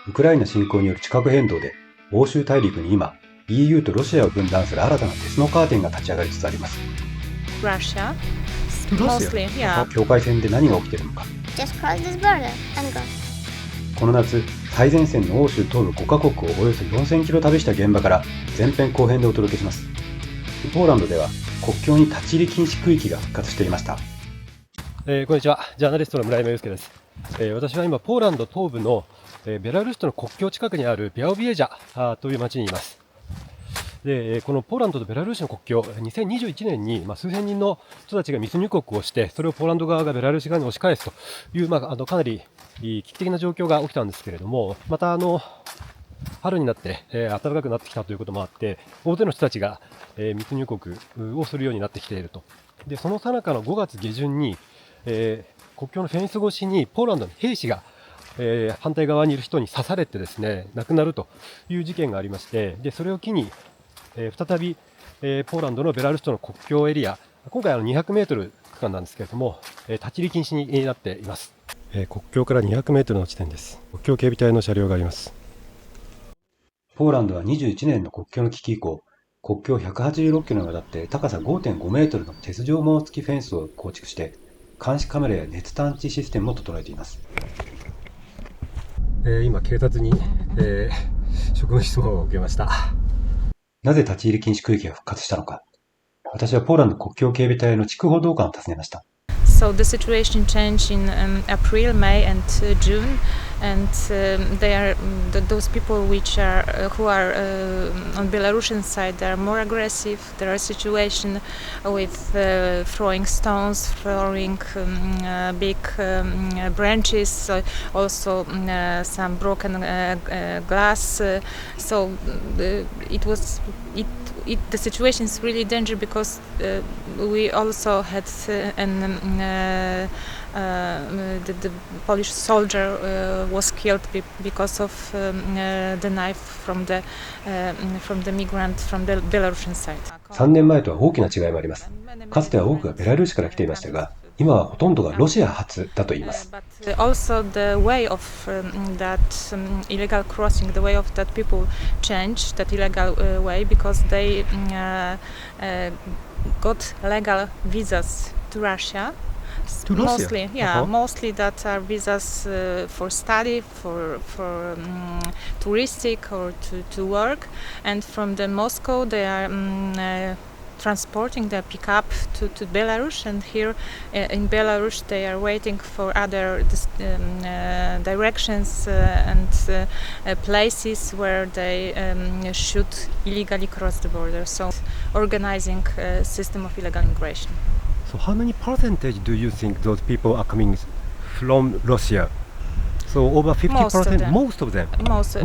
ウクライナ侵攻による地殻変動で、欧州大陸に今、EU とロシアを分断する新たな鉄のカーテンが立ち上がりつつあります。Russia, Russia? mostly, yeah. 境界線で何が起きているのか。Just cross this border and go. この夏、最前線の欧州東部5カ国をおよそ4000キロ旅した現場から前編後編でお届けします。ポーランドでは国境に立ち入り禁止区域が復活していました。こんにちは、ジャーナリストの村山祐介です。私は今ポーランド東部の、ベラルーシとの国境近くにあるビャオビエジャという町にいます。でこのポーランドとベラルーシの国境、2021年に、数千人の人たちが密入国をして、それをポーランド側がベラルーシ側に押し返すという、かなり危機的な状況が起きたんですけれども、また春になって、暖かくなってきたということもあって、大勢の人たちが、密入国をするようになってきていると。でその最中の5月下旬に、国境のフェンス越しにポーランドの兵士が、反対側にいる人に刺されてですね、亡くなるという事件がありまして、でそれを機に、再び、ポーランドのベラルーシとの国境エリア、今回200メートル区間なんですけれども、立ち入り禁止になっています。国境から200メートルの地点です。国境警備隊の車両があります。ポーランドは21年の国境の危機以降、国境186キロにわたって高さ5.5メートルの鉄条網付きフェンスを構築して、監視カメラや熱探知システムも整えています。今警察に、職務質問を受けました。なぜ立ち入り禁止区域が復活したのか。私はポーランド国境警備隊の筑報道官を訪ねました。So the situation changed in April, May, and June, and they are those people who are on Belarusian side. They are more aggressive. There are situations with throwing stones, throwing big branches, also some broken glass. So the situation is really dangerous because we also had the Polish soldier was killed because of the knife from the migrant from the Belarusian side. 3年前とは大きな違いもあります。かつては多くがベラルーシから来ていましたが、今はほとんどがロシア発だと言います。But also the way of that illegal crossing, the way of that people changed that illegal way because they got legal visas to Russia. To Russia? Mostly, yeah, mostly that are visas for study, for touristic or to work, and from the Moscow they are transporting the pickup to Belarus, and here in Belarus they are waiting for other directions and places where they should illegally cross the border. So organizing a system of illegal immigration. So how many percentage do you think those people are coming from Russia? So over 50%? Most of them. Most.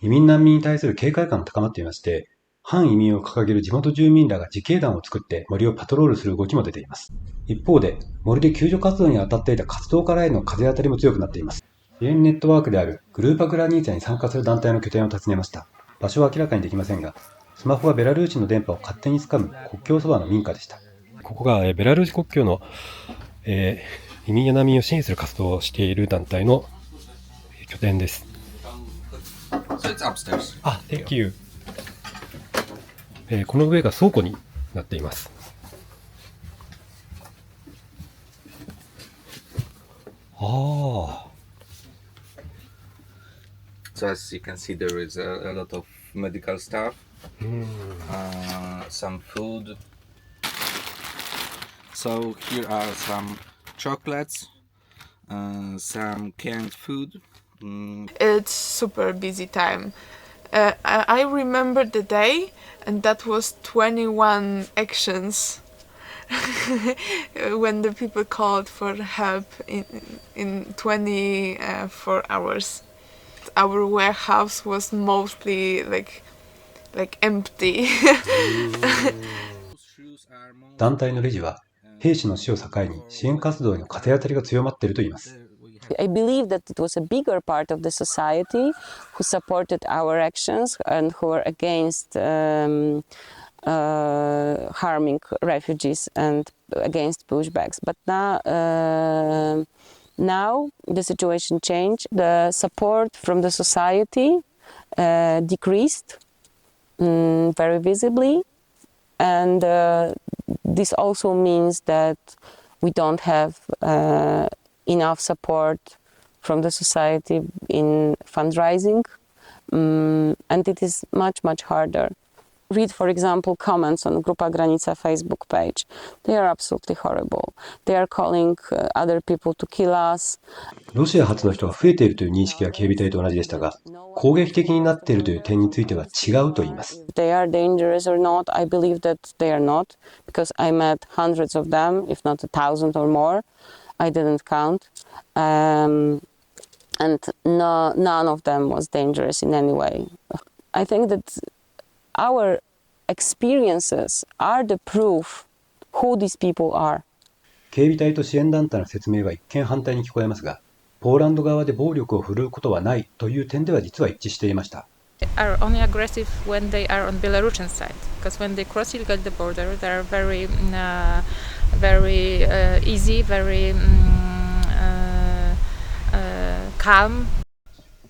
移民難民に対する警戒感が高まっていまして、反移民を掲げる地元住民らが自警団を作って森をパトロールする動きも出ています。一方で、森で救助活動に当たっていた活動家らへの風当たりも強くなっています。支援ネットワークであるグルーパグラニーツァに参加する団体の拠点を訪ねました。場所は明らかにできませんが、スマホはベラルーシの電波を勝手に掴む国境そばの民家でした。ここがベラルーシ国境の、移民や難民を支援する活動をしている団体の拠点です。So it's upstairs. Thank you. この上が倉庫になっています。So as you can see, there is a lot of medical stuff, some food. So here are some chocolates, some canned food. It's super busy time. I remember the day, and that was 21 actions when the people called for help in 24 hours. Our warehouse was mostly like empty. 団体の理事は、兵士の死を境に支援活動への風当たりが強まっていると言います。I believe that it was a bigger part of the society who supported our actions and who were against harming refugees and against pushbacks. But now Now the situation changed. The support from the society decreased very visibly, and this also means that we don't have enough support from the society in fundraising, and it is much harder. Read, for example, comments on Grupa Granica Facebook page. They are absolutely horrible. They are calling other people to kill us. ロシア発の人が増えているという認識は警備隊と同じでしたが、攻撃的になっているという点については違うと言います。If they are dangerous or not, I believe that they are not, because I met hundreds of them, if not 1,000 or more. I didn't count. And none of them was dangerous in any way. I think that our experiences are the proof who these people are. 警備隊と支援団体の説明は一見反対に聞こえますが、ポーランド側で暴力を振るうことはないという点では実は一致していました。They are only aggressive when they are on Belarusian side, because when they cross illegally the border, they are very easy, very calm.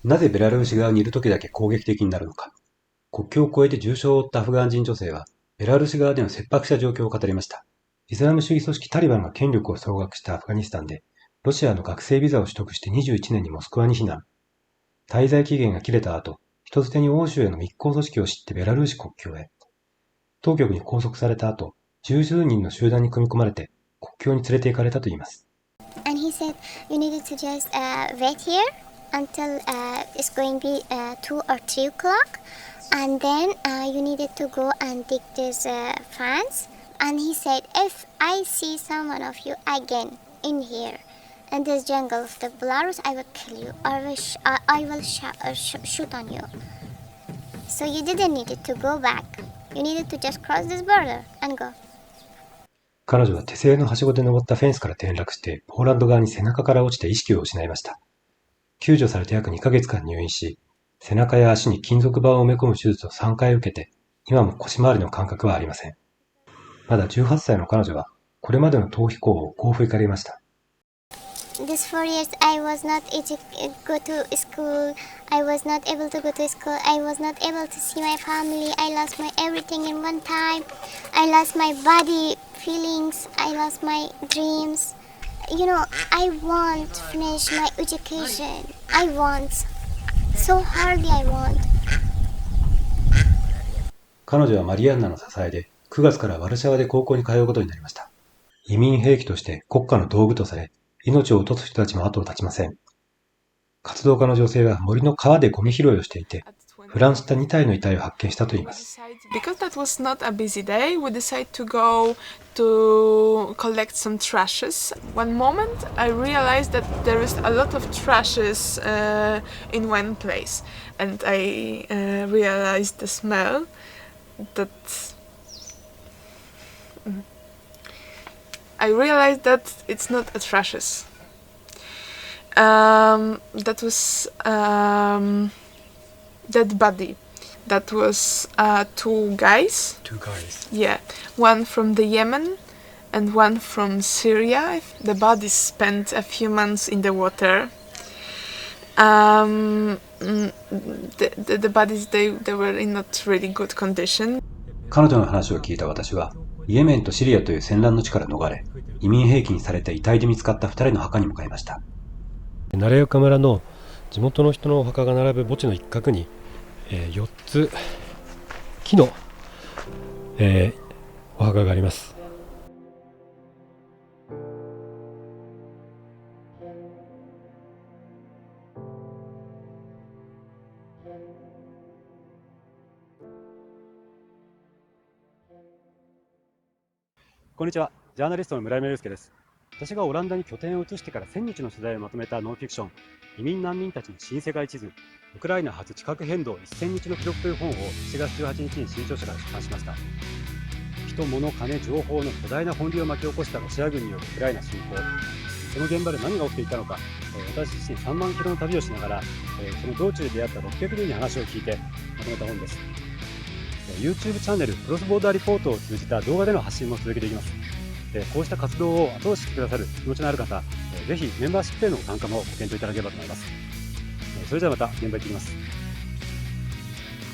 なぜベラルーシ側にいる時だけ攻撃的になるのか。国境を越えて重傷を負ったアフガン人女性は、ベラルーシ側での切迫した状況を語りました。イスラム主義組織タリバンが権力を総額したアフガニスタンで、ロシアの学生ビザを取得して21年にモスクワに避難。滞在期限が切れた後、人づてに欧州への密航組織を知ってベラルーシ国境へ。当局に拘束された後、十数人の集団に組み込まれて国境に連れて行かれたといいます。And he said, you needed to just wait here until it's going to be 2 or 3 o'clock. And then you needed to go and dig this fence. And he said, if I see someone of you again in here, in this jungle of the Belarus, I will kill you, or I will shoot on you. So you didn't need to go back. You needed to just cross this border and go. 彼女は手製のはしごで登ったフェンスから転落して、ポーランド側に背中から落ちて意識を失いました。救助されて約2ヶ月間入院し、背中や足に金属板を埋め込む手術を3回受けて、今も腰回りの感覚はありません。まだ18歳の彼女は、これまでの逃避行をこう振り返りました。These 4 years I was not able to go to school. I was not able to go to school. I was not able to see my family. I lost my everything in one time. I lost my body feelings. I lost my dreams. You know, I want to finish my education. I want. So hardly I want. 彼女はマリアンナの支えで、9月からワルシャワで高校に通うことになりました。移民兵器として国家の道具とされ、命を落とす人たちも後を絶ちません。活動家の女性は森の川でゴミ拾いをしていて、フランスた2体の遺体を発見したといいます。Because that was not a busy day, we decided to go to collect some trashes. One moment I realized that there is a lot of trashes in one place, and I realized the smell that I realized that it's not a trashes. That was dead body. That was 2 guys. 2 guys. Yeah, one from the Yemen and one from Syria. The bodies spent a few months in the water. The bodies they were in not really good condition. 彼女の話を聞いた私は、イエメンとシリアという戦乱の地から逃れ、移民兵器にされて遺体で見つかった2人の墓に向かいました。奈良岡村の地元の人のお墓が並ぶ墓地の一角に、4つ木の、お墓があります。こんにちは、ジャーナリストの村山祐介です。私がオランダに拠点を移してから1000日の取材をまとめたノンフィクション、移民難民たちの新世界地図、ウクライナ発地殻変動1000日の記録という本を7月18日に新潮社から出版しました。人、物、金、情報の巨大な本流を巻き起こしたロシア軍によるウクライナ侵攻、その現場で何が起きていたのか、私自身3万キロの旅をしながら、その道中で出会った600人に話を聞いてまとめた本です。YouTube チャンネルクロスボーダーリポートを通じた動画での発信も続けていきます。こうした活動を後押ししてくださる気持ちのある方、ぜひメンバーシップへの参加もご検討いただければと思います。それではまた現場行ってきます。